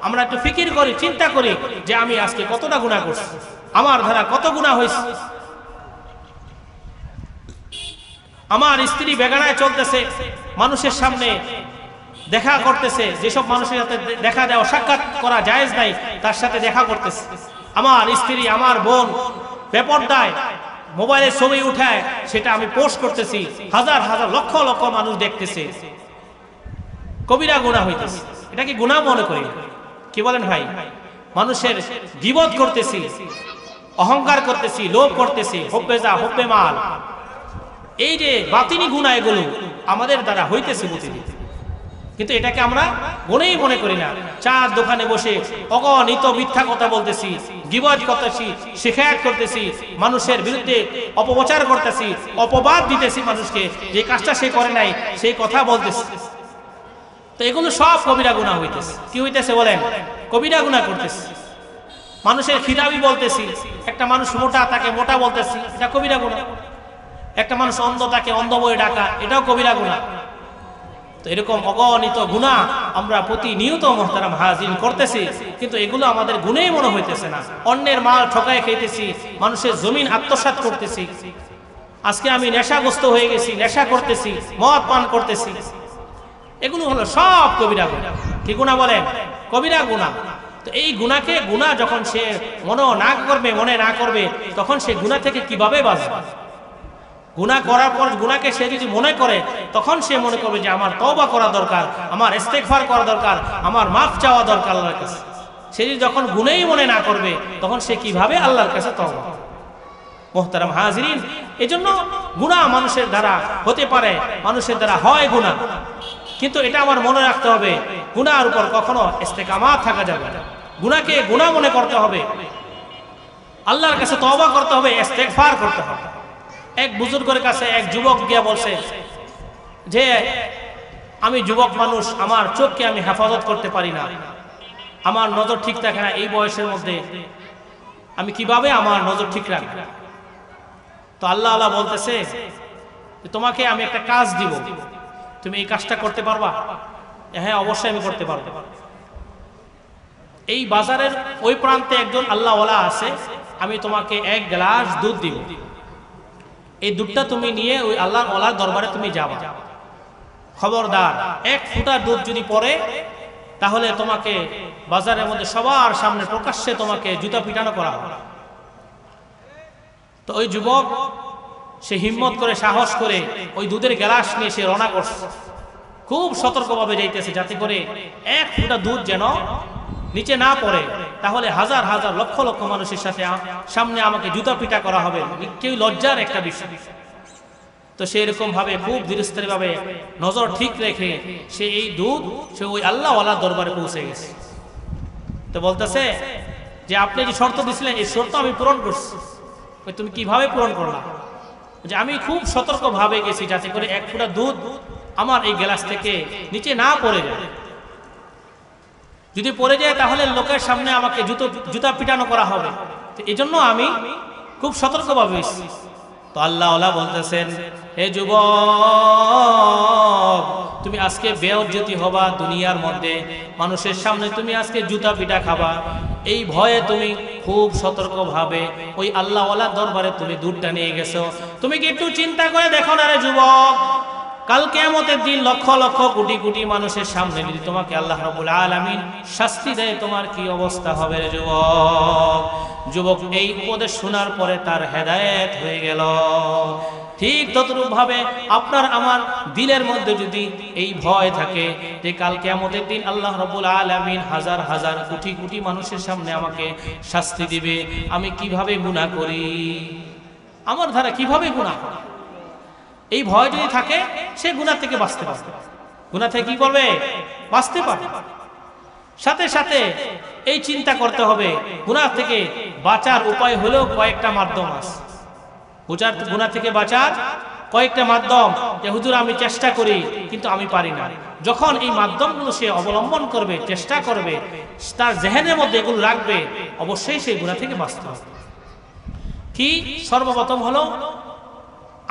আমরা একটু ফিকির করি, চিন্তা করি যে আমি আজকে কতটা গুনাহ করছি, আমার ধারা কত গুনাহ হয়েছে। আমার স্ত্রী বেগানায় চলতেছে, মানুষের সামনে দেখা করতেছে, যেসব মানুষের সাথে দেখা দেওয়া সাক্ষাৎ করা জায়েজ নাই তার সাথে দেখা করতেছে। আমার স্ত্রী, আমার বোন বেপরদায় মোবাইলে ছবি উঠায়, সেটা আমি পোস্ট করতেছি, হাজার হাজার লক্ষ লক্ষ মানুষ দেখতেছে। কবিরা গুনাহ হইতেছে। এটা কি গুনাহ মনে করি? কি বলেন ভাই? মানুষের গীবত করতেছি, অহংকার করতেছি, লোভ করতেছি, হুব্বে হুব্বে মাল, এই যে বাতিনি গুনাহ এগুলো আমাদের দ্বারা হইতেছে প্রতিদিন, কিন্তু এটাকে আমরা গুনাহই মনে করি না। চার দোকানে বসে অগণিত মিথ্যা কথা বলতেছি, গীবত করতেছি, শিকায়াত করতেছি, মানুষের বিরুদ্ধে অপপ্রচার করতেছি, অপবাদ দিতেছি মানুষকে, যে কাজটা সে করে নাই সেই কথা বলতেছি। তো এগুলো সব কবিরা গুনাহ হইতেছে। কি হইতেছে বলেন? কবিরা গুনাহ করতেছি। মানুষের খিতাবি বলতেছি, একটা মানুষ মোটা তাকে মোটা বলতেছি, এটা কবিরা গুনাহ। একটা মানুষ অন্ধ তাকে অন্ধ বলে ডাকা, এটাও কবিরা গুনাহ। তো এরকম অগণিত গুনাহ আমরা প্রতিনিয়ত মুহতারাম হাজিরিন করতেছি, কিন্তু এগুলো আমাদের গুনাহই মনে হইতেছে না। অন্যের মাল ঠকায় খেতেছি, মানুষের জমিন আত্মসাৎ করতেছি। আজকে আমি নেশাগ্রস্ত হয়ে গেছি, নেশা করতেছি, মদ পান করতেছি, এগুলো হলো সব কবিরা গুনাহ। কি গুনাহ বলেন? কবিরা গুনাহ। তো এই গুনাহকে, গুনাহ যখন সে মনে না করবে তখন সে গুনাহ থেকে কিভাবে বাঁচবে? গুনাহ করার পর গুনাহকে সে যদি মনে করে, তখন সে মনে করবে যে আমার তওবা করা দরকার, আমার ইস্তেগফার করা দরকার, আমার মাফ চাওয়া দরকার আল্লাহর কাছে। সে যদি যখন গুনাহই মনে না করবে তখন সে কিভাবে আল্লাহর কাছে তওবা? মুহতারাম হাজিরিন, এজন্য গুনাহ মানুষের দ্বারা হতে পারে, মানুষের দ্বারা হয় গুনাহ, কিন্তু এটা আমার মনে রাখতে হবে, গুনাহের উপর কখনো ইস্তেকামাত থাকা যাবে না। গুনাহকে গুনাহ মনে করতে হবে, আল্লাহর কাছে তওবা করতে হবে, ইস্তেগফার করতে হবে। এক বুজুর্গের কাছে এক যুবক গিয়া বলছে যে আমি যুবক মানুষ, আমার চোখকে আমি হেফাজত করতে পারি না, আমার নজর ঠিক থাকে না, এই বয়সের মধ্যে আমি কিভাবে আমার নজর ঠিক রাখব? তো আল্লাহ বলতেছে তোমাকে আমি একটা কাজ দিব, তুমি এই কাজটা করতে পারবা? হ্যাঁ, অবশ্যই আমি করতে পারবো। এই বাজারের ওই প্রান্তে একজন আল্লাহওয়ালা আছে, আমি তোমাকে এক গ্লাস দুধ দিব, এই দুধটা তুমি নিয়ে ওই আল্লাহর ওয়ালার দরবারে তুমি যাবা। খবরদার, এক ফোঁটা দুধ যদি পড়ে তাহলে তোমাকে বাজারের মধ্যে সবার সামনে প্রকাশ্যে তোমাকে জুতা পিটানো করা হবে। তো ওই যুবক সে হিম্মত করে, সাহস করে ওই দুধের গ্লাস নিয়ে সে রওনা করছে, খুব সতর্কভাবে যাইতেছে যাতে করে এক ফোঁটা দুধ যেন নিচে না পড়ে, তাহলে হাজার হাজার লক্ষ লক্ষ মানুষের সামনে আমাকে জুতা পিটা করা হবে, কেউ লজ্জার একটা বিষয়। তো সেরকম ভাবে খুব ধীরস্থির ভাবে নজর ঠিক রেখে সে এই দুধ সে ওই আল্লাহওয়ালার দরবারে পৌঁছে গেছে। তো বলতেছে যে আপনি যে শর্ত দিছিলেন এই শর্ত আমি পূরণ করছি। তুমি কিভাবে পূরণ করলা? যে আমি খুব সতর্ক ভাবে গেছি যাতে করে এক ফোঁটা দুধ আমার এই গ্লাস থেকে নিচে না পড়ে যায়, যদি পড়ে যায় তাহলে লোকের সামনে আমাকে জুতা পিটানো করা হবে, তো এই জন্য আমি খুব সতর্কভাবে এসেছি। তো আল্লাহওয়ালা বলতেছেন, হে যুবক, তুমি আজকে বেইজ্জতি হবা দুনিয়ার মধ্যে, মানুষের সামনে তুমি আজকে জুতা পিটা খাবা, এই ভয়ে তুমি খুব সতর্কভাবে ওই আল্লাহওয়ালা দরবারে তুমি দুধটা নিয়ে গেছো। তুমি কি একটু চিন্তা করে দেখো না রে যুবক, কাল কিয়ামতের দিন লক্ষ লক্ষ কোটি কোটি মানুষের সামনে যদি তোমাকে আল্লাহ রাব্বুল আলামিন শাস্তি দেয়, তোমার কি অবস্থা হবে রে যুবক? যুবক এই উপদেশ শোনার পরে তার হেদায়েত হয়ে গেল। ঠিক তদ্রূপভাবে আপনার আমার দিলের মধ্যে যদি এই ভয় থাকে যে কাল কিয়ামতের দিন আল্লাহ রাব্বুল আলামিন হাজার হাজার কোটি কোটি মানুষের সামনে আমাকে শাস্তি দিবে, আমি কিভাবে গুনাহ করি, আমার দ্বারা কিভাবে গুনাহ করি, এই ভয় যদি থাকে সে গুনাহ থেকে বাঁচতে পারবে। গুনাহ থেকে কি করবে? বাঁচতে পারবে। সাথে সাথে এই চিন্তা করতে হবে গুনাহ থেকে বাঁচার উপায় হলো কয়েকটা মাধ্যম আছে। গুনাহ থেকে বাঁচার কয়েকটা মাধ্যম, যে হুজুর আমি চেষ্টা করি কিন্তু আমি পারি না। যখন এই মাধ্যমগুলো সে অবলম্বন করবে, চেষ্টা করবে, তার জেহেনের মধ্যে এগুলো রাখবে, অবশ্যই সেই গুনাহ থেকে বাঁচতে হবে। কি? সর্বপ্রথম হলো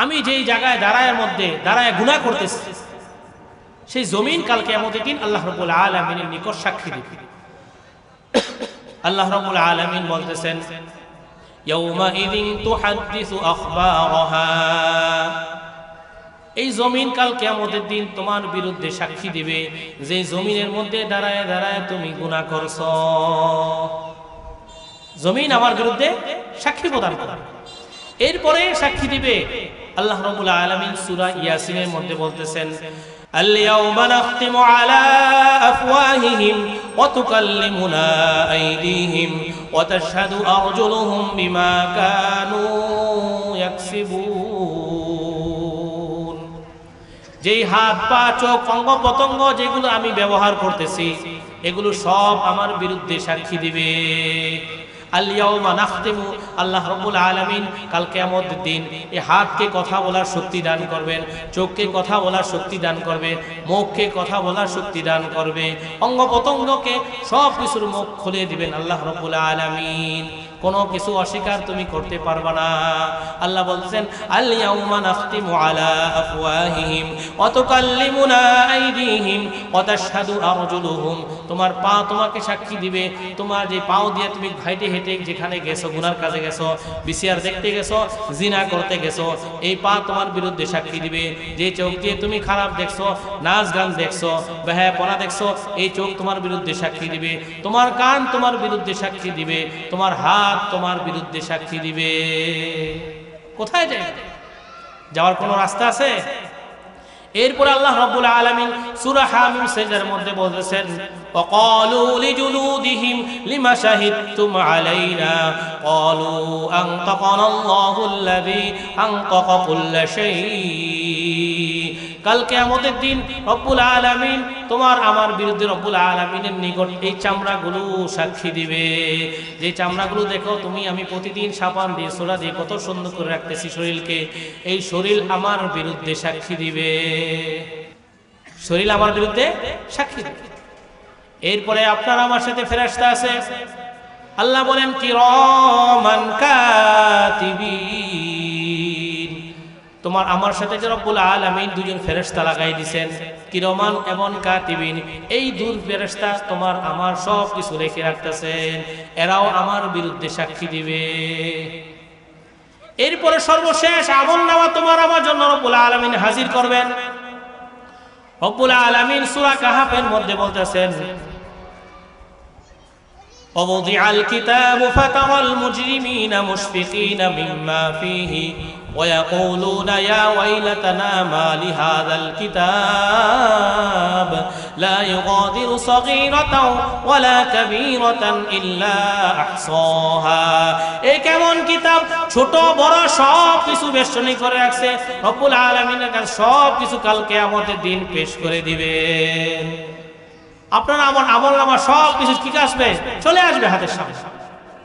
আমি যেই জায়গায় দাঁড়ায় গুনাহ করতেছি সেই জমিন কাল কিয়ামতের দিন আল্লাহ রাব্বুল আলামিনের নিকট সাক্ষী দিবে। আল্লাহ রাব্বুল আলামিন বলতেছেন ইয়াউমাইযিন তুহাদ্দিসু আখবারাহা, এই জমিন কাল কিয়ামতের দিন তোমার বিরুদ্ধে সাক্ষী দিবে যে জমিনের মধ্যে দাঁড়ায় দাঁড়ায় তুমি গুনাহ করছো। জমিন আমার বিরুদ্ধে সাক্ষী প্রদান করবে। এরপরে সাক্ষী দিবে আল্লাহ রাব্বুল আলামিন সূরা ইয়াসিনের মধ্যে বলতেছেন আল-ইয়াওমা নাখতিমু আলা আফওয়াহিহিম ওয়া তুকাল্লিমুনা আইদিহিম ওয়া তাশহাদু আরজুলুহুম বিমা কানু ইয়াকসিবুন। যেই হাত পা চোখ অঙ্গ প্রত্যঙ্গ যেগুলো আমি ব্যবহার করতেছি এগুলো সব আমার বিরুদ্ধে সাক্ষী দিবে। আল-ইয়াওমা নাখতিমু, আল্লাহ রাব্বুল আলামিন কাল কিয়ামতের দিন এই হাতকে কথা বলার শক্তি দান করবেন, চোখকে কথা বলার শক্তি দান করবেন, মুখকে কথা বলার শক্তি দান করবে, অঙ্গ প্রত্যঙ্গকে সব কিছুর মুখ খুলে দিবেন আল্লাহ রাব্বুল আলামিন। কোনো কিছু অস্বীকার তুমি করতে পারবে না। আল্লাহ বলছেন আল-ইয়াওমা নাখতিমু আলা আফওয়াহিহিম ওয়া তুকাল্লিমুনা আইদিহিম ওয়া তাশহাদু আরজুলুহুম, তোমার পা তোমাকে সাক্ষী দিবে। তোমার যে পাও দিয়ে তুমি হাঁটে হেঁটে যেখানে গেছো, গুনার কাজে গেছো, বিসিআর দেখতে গেছো, জিনা করতে গেছো, এই পা তোমার বিরুদ্ধে সাক্ষী দিবে। যে চোখ দিয়ে তুমি খারাপ দেখছো, নাচ গান দেখছো, বেহায়াপনা দেখছো, এই চোখ তোমার বিরুদ্ধে সাক্ষী দিবে। তোমার কান তোমার বিরুদ্ধে সাক্ষী দিবে। তোমার হাত তোমার বিরুদ্ধে সাক্ষী দিবে। কোথায় যাবে? যাওয়ার কোনো রাস্তা আছে? এরপর আল্লাহ রাব্বুল আলামিন সূরা হামিম সিজদার মধ্যে বলতেছেন ওয়াকালু লিজুলুদিহিম লিমা শাহিদতুম আলাইনা ক্বালু আনতাকানাল্লাহুল্লাযী আনতাকা কুল্লা শাই। কাল কিয়ামতের দিন রব্বুল আলামিন তোমার আমার বিরুদ্ধে রব্বুল আলামিনের নিকট এই চামড়াগুলো সাক্ষী দিবে। যে চামড়াগুলো দেখো তুমি আমি প্রতিদিন সাবান দিয়ে সোনা দিয়ে কত সুন্দর করে রাখতেছি শরীরকে, এই শরীর আমার বিরুদ্ধে সাক্ষী দিবে। শরীর আমার বিরুদ্ধে সাক্ষী দিবে। এরপরে আপনার আমার সাথে ফেরেশতা আছে। আল্লাহ বলেন কিরামান কাতিবিন, তোমার আমার সাথে যে রব্বুল আলামিন দুজন ফেরেশতা লাগাই দিবেন, কিরামান এবং কাতিবিন, এই দুই ফেরেশতা তোমার আমার সব কিছু লিখে রাখতেছেন, এরাও আমার বিরুদ্ধে সাক্ষী দিবে। এরপরে সর্বশেষ আমলনামা তোমার আমার জন্য রব্বুল আলামিন হাজির করবেন। রব্বুল আলামিন সূরা কাহাফের মধ্যে বলতেছেন ووضع الكتاب فترى المجرمين مشفقين مما فيه ويقولون يا ويلتنا ما لهذا الكتاب لا يغادر صغيرة ولا كبيرة إلا أحصاها। এই কেমন কিতাব, ছোট বড় সব কিছু বেষ্টনী করে রাখছে। রব্বুল আলামিনের কাছে সব কিছু কাল কিয়ামতের দিন পেশ করে দিবেন। আপনারা আমার আমলনামা সব কিছু কি আসবে, চলে আসবে হাতের সামনে।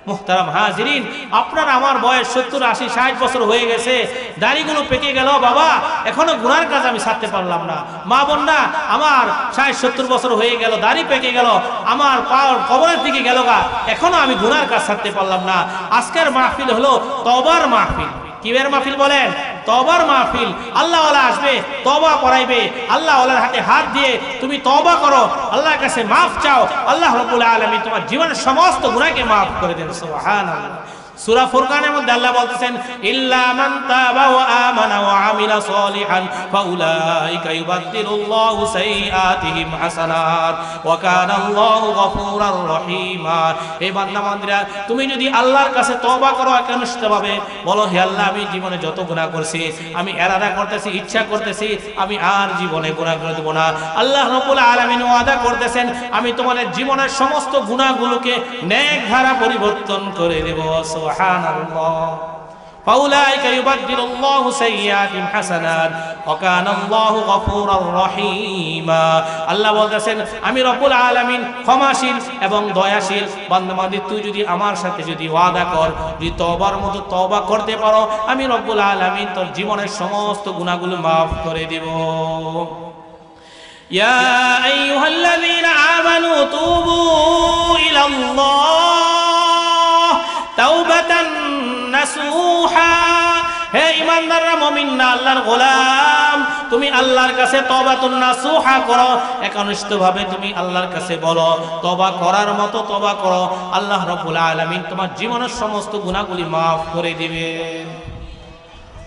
মুহতারাম হাজিরিন, আপনার আমার বয়স 70, 80, 60 বছর হয়ে গেছে, দাড়িগুলো পেকে গেল, বাবা এখনো গুনার কাজ আমি ছাড়তে পারলাম না। মা বোনরা, আমার 60, 70 বছর হয়ে গেল, দাড়ি পেকে গেল, আমার কবরের দিকে গেল গা, এখনো আমি গুনার কাজ ছাড়তে পারলাম না। আজকের মাহফিল হলো তওবার মাহফিল। কিবের মাহফিল বলেন? তওবার মাহফিল। আল্লাহ ওয়ালা আসবে, তওবা করাইবে, আল্লাহ ওয়ালার হাতে হাত দিয়ে তুমি তওবা করো, আল্লাহর কাছে মাফ চাও, আল্লাহ রাব্বুল আলামিন তোমার জীবনের সমস্ত গুনাহকে মাফ করে দেন। সুবহানাল্লাহ। সূরা ফুরকানের মধ্যে আল্লাহ বলতেছেন, ইল্লা মান তাবা ওয়া আমানা ওয়া আমিলা সলিহান ফাউলাইকা ইউবাদদিলুল্লাহু সাইয়্যাতিহিম হাসানাত ওয়া কানা আল্লাহু গফুরার রহিমা। এই বান্দা বান্দীরা, তুমি যদি আল্লাহর কাছে তওবা করো একনিষ্ঠভাবে, বলো হে আল্লাহ, আমি জীবনে যত গুনাহ করছি, আমি এরাদা করতেছি, ইচ্ছা করতেছি, আমি আর জীবনে গুনাহ করে দেব না। আল্লাহ রাব্বুল আলামিন ওয়াদা করতেছেন, আমি তোমাদের জীবনের সমস্ত গুনাহগুলোকে নেক ধারা পরিবর্তন করে দেব। সুবহানাল্লাহ। ফাউলাইকা ইউবাদদিলুল্লাহু সাইয়্যাতিহিম হাসানাত ওয়া কানা আল্লাহু গফুরার রহিমা। আল্লাহ বলতেছেন, আমি রব্বুল আলামিন ক্ষমাশীল এবং দয়াশীল। বান্দা-বান্দী, তুই যদি আমার সাথে যদি ওয়াদা কর, যদি তওবার মতো তওবা করতে পারো, আমি রব্বুল আলামিন তোর জীবনের সমস্ত গুনাহগুলো মাফ করে দেব। ইয়া আইয়ুহাল্লাযীনা আমানু তুবু ইলাল্লাহ তাওবাতান নাসুহা। হে ঈমানদাররা, মুমিনরা, আল্লাহর গোলাম, তুমি আল্লাহর কাছে তওবাতুন নাসুহা করো, একনিষ্ঠভাবে তুমি আল্লাহর কাছে বলো, তওবা করার মতো তওবা করো, আল্লাহ রাব্বুল আলামিন তোমার জীবনের সমস্ত গুনাহগুলি মাফ করে দিবেন।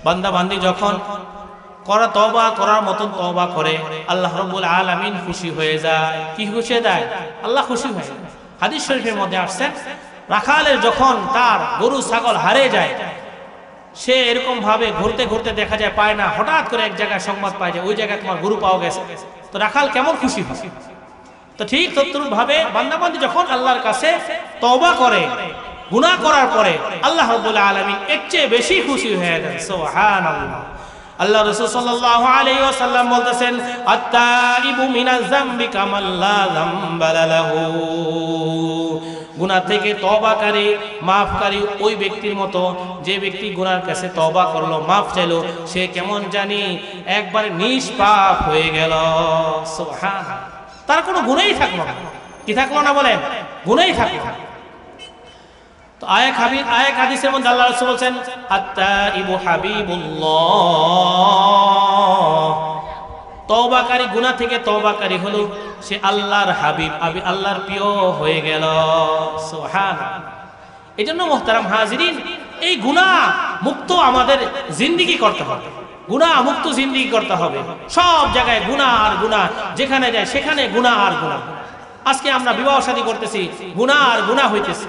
বান্দা বান্দি যখন তওবা করার মতন তওবা করে, আল্লাহ রাব্বুল আলামিন খুশি হয়ে যায়। কি খুশি হয়ে যায়? আল্লাহ খুশি হয়ে যায়। হাদিস শরীফের মধ্যে আসছে, রাখালের যখন তার গরু ছাগল হারিয়ে যায়, সে এরকম ভাবে ঘুরতে ঘুরতে দেখা যায় পায় না, হঠাৎ করে এক জায়গায় সংবাদ পায় যে ওই জায়গায় তোমার গরু পাওয়া গেছে, তো রাখাল কেমন খুশি হয়? তো ঠিক তদ্রূপ ভাবে বান্দাবান্দি যখন আল্লাহর কাছে তওবা করে, গুনাহ করার পরে, আল্লাহ রাব্বুল আলামিন এর চেয়ে বেশি খুশি হয়ে যায়। সুবহানাল্লাহ। আল্লাহ রাসূল সাল্লাল্লাহু আলাইহি ওয়াসাল্লাম বলতেছেন, আত-তাইবু মিনাজ যামবি কামান লা যামবা লাহু। গুনাহ থেকে তওবাকারী, মাফকারী ওই ব্যক্তির মতো, যে ব্যক্তি গুনার কাছে তওবা করলো, মাফ চাইলো, সে কেমন জানি একবার নিষ্পাপ হয়ে গেল। সুবহানাল্লাহ। তার কোনো গুনাহই থাকলো না। কি থাকলো না বলেন? গুনাহই থাকলো না। তো আয়াত হাদিসের মধ্যে আল্লাহ রাসূল বলেন, আত-তাইবু হাবিবুল্লাহ। তওবাকারী, গুনাহ থেকে তওবাকারী হলো সে আল্লাহর হাবিব, আল্লাহর প্রিয় হয়ে গেল। সুবহানাল্লাহ। এজন্য মুহতারাম হাজিরিন, এই গুনাহ মুক্ত আমাদের জিন্দেগি করতে হবে, গুনাহ মুক্ত জিন্দেগি করতে হবে। সব জায়গায় গুনাহ আর গুনাহ, যেখানে যায় সেখানে গুনাহ আর গুনাহ। আজকে আমরা বিবাহ শাদী করতেছি, গুনাহ আর গুনাহ হইতেছে,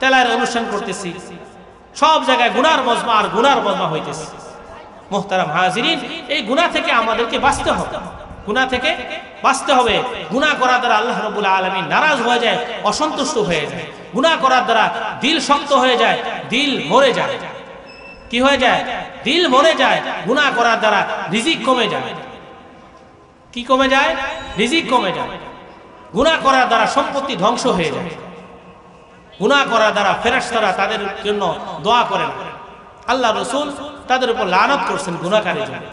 তেলার অনুষ্ঠান করতেছি, সব জায়গায় গুনার মজমা আর গুনার মজমা হইতেছে। মুহতারাম হাজিরিন, এই গুনাহ থেকে আমাদেরকে বাঁচতে হবে, গুনাহ থেকে বাঁচতে হবে। গুনাহ করার দ্বারা আল্লাহ রাব্বুল আলামিন নারাজ হয়ে যায়, অসন্তুষ্ট হয়ে যায়। গুনাহ করার দ্বারা দিল শক্ত হয়ে যায়, দিল মরে যায়। কি হয়ে যায়? দিল মরে যায়। গুনাহ করার দ্বারা রিজিক কমে যায়। কি কমে যায়? রিজিক কমে যায়। গুনাহ করার দ্বারা সম্পত্তি ধ্বংস হয়ে যায়। গুনাহ করার দ্বারা ফেরেশতারা তাদের জন্য দোয়া করেন, আল্লাহ রাসূল তাদের উপর লানত করছেন গুনাহকারীর জন্য।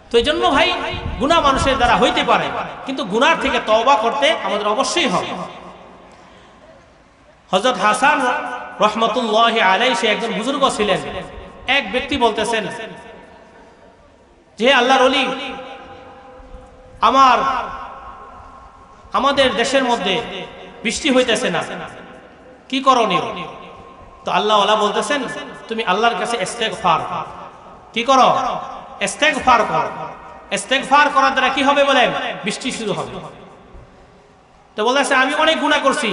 তো এই জন্য ভাই, গুনাহ মানুষের দ্বারা হইতে পারে, কিন্তু গুনাহ থেকে তওবা করতে আমাদের অবশ্যই হবে। হযরত হাসান রাহমাতুল্লাহি আলাইহি, সে একজন বুজুর্গ ছিলেন। এক ব্যক্তি বলতেছেন যে, আল্লাহর ওলি, আমাদের দেশের মধ্যে বৃষ্টি হইতেছে না, কি করণীয়? তো আল্লাহ ওয়ালা বলতেছেন, তুমি আল্লাহর কাছে ইস্তেগফার কি করো? ইস্তেগফার করো। ইস্তেগফার করার দ্বারা কি হবে বলেন? বৃষ্টি শুরু হবে। তো বলতেছে, আমি অনেক গুনাহ করছি,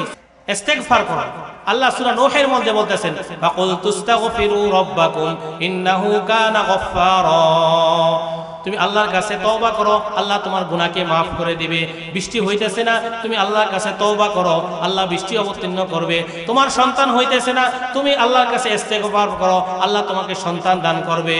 ইস্তেগফার করো। আল্লাহ সূরা নূহের মধ্যে বলতেছেন, ফাকুল তুস্তাগফিরু রাব্বাকুম ইন্নাহু কানা গফফারা। তুমি আল্লাহর কাছে তওবা করো, আল্লাহ তোমার গুনাহকে মাফ করে দিবে। বৃষ্টি হইতেছে না, তুমি আল্লাহর কাছে তওবা করো, আল্লাহ বৃষ্টি অবতীর্ণ করবে। তোমার সন্তান হইতেছে না, তুমি আল্লাহর কাছে ইস্তেগফার করো, আল্লাহ তোমাকে সন্তান দান করবে।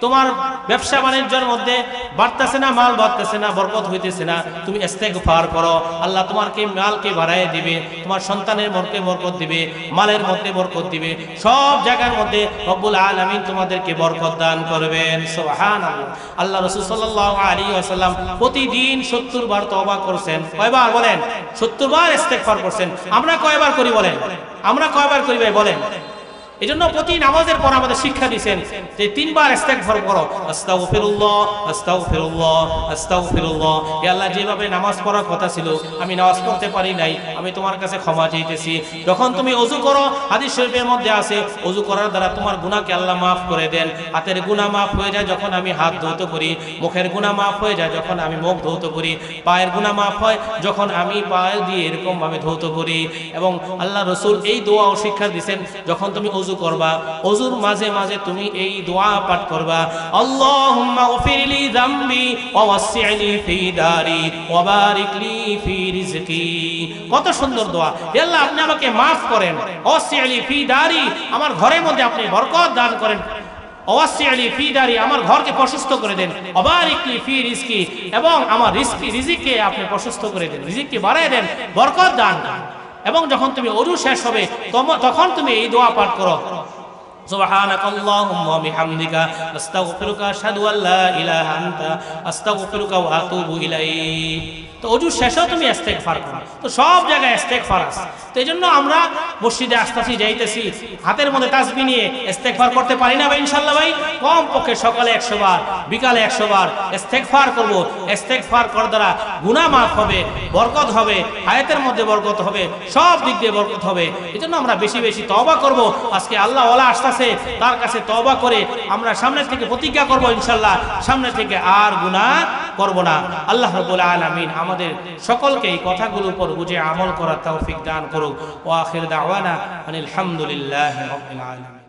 তোমার ব্যবসা বাণিজ্যের মধ্যে বাড়তেছে না, মাল বাড়তেছে না, বরকত হইতেছে না, তুমি ইস্তেগফার করো, আল্লাহ তোমাকে মালকে বাড়ায় দিবে, তোমার সন্তানের মধ্যে বরকত দিবে, মালের মধ্যে বরকত দিবে, সব জায়গার মধ্যে রব্বুল আলামিন তোমাদেরকে বরকত দান করবেন। সুবহানাল্লাহ। আল্লাহ রাসূল সাল্লাল্লাহু আলাইহি ওয়াসাল্লাম প্রতিদিন 70 বার তওবা করছেন। কয়বার বলেন? 70 বার ইস্তেগফার করছেন। আমরা কয়বার করি বলেন? আমরা কয়বার করি ভাই বলেন? এজন্য প্রতি নামাজের পর আমাদের শিক্ষা দিয়েছেন যে 3 বার ইস্তেগফার করো, আস্তাগফিরুল্লাহ আস্তাগফিরুল্লাহ আস্তাগফিরুল্লাহ। হে আল্লাহ, যেভাবে নামাজ পড়ার কথা ছিল আমি নামাজ পড়তে পারি নাই, আমি তোমার কাছে ক্ষমা চাইতেছি। যখন তুমি ওযু করো, হাদিস শরীফের মধ্যে আছে ওযু করার দ্বারা তোমার গুনাহকে আল্লাহ maaf করে দেন। হাতের গুনাহ maaf হয়ে যায় যখন আমি হাত ধৌত করি, মুখের গুনাহ maaf হয়ে যায় যখন আমি মুখ ধৌত করি, পায়ের গুনাহ maaf হয় যখন আমি পায়ে দিয়ে এরকম ভাবে ধৌত করি। এবং আল্লাহ রাসূল এই দোয়াও শিক্ষা দিয়েছেন, যখন তুমি ওযু করবা, ওযুর মাঝে মাঝে তুমি এই দোয়া পাঠ করবা, আল্লাহুম্মা গফিরলি যামবি ওয়া ওয়াসসি'লি ফি দারি ওয়া বারিক লি ফি রিজকি। কত সুন্দর দোয়া! হে আল্লাহ, আপনি আমাকে maaf করেন, ওয়াসসি'লি ফি দারি, আমার ঘরের মধ্যে আপনি বরকত দান করেন, ওয়াসসি'লি ফি দারি, আমার ঘরকে প্রশস্ত করে দেন, ওয়া বারিক লি ফি রিজকি, এবং আমার রিজিককে আপনি প্রশস্ত করে দেন, রিজিককে বাড়ায় দেন, বরকত দান করেন। এবং যখন তুমি ওযু শেষ হবে তখন তুমি এই দোয়া পাঠ করো, সুবহানাকাল্লাহুম্মা ওয়া বিহামদিকা আস্তাগফিরুকা আশহাদু আল্লা ইলাহা আনতা আস্তাগফিরুকা ওয়া আতুবু ইলাইক। তো ওযু শেষেও তুমি ইস্তেগফার করো। তো সব জায়গায় ইস্তেগফার আছে। তো এইজন্য আমরা মসজিদে আসতেছি, যাইতেছি, হাতের মধ্যে তাসবিহ নিয়ে ইস্তেগফার করতে পারি না ভাই? ইনশাআল্লাহ ভাই, কম পক্ষে সকালে 100 বার, বিকালে 100 বার ইস্তেগফার করব। ইস্তেগফার করার দ্বারা গুনাহ maaf হবে, বরকত হবে, হায়াতের মধ্যে বরকত হবে, সব দিক দিয়ে বরকত হবে। এজন্য আমরা বেশি বেশি তওবা করব। আজকে আল্লাহ ওয়ালা আসতেছে, তার কাছে তওবা করে আমরা সামনে থেকে প্রতিজ্ঞা করব ইনশাআল্লাহ সামনে থেকে আর গুনাহ করব না। আল্লাহ রাব্বুল আলামিন আমাদের সকলকে এই কথাগুলোর উপর বুঝে আমল করার তৌফিক দান করুক। ওয়া আখির দাওয়ানা আনিল হামদুলিল্লাহি রাব্বিল আলামিন।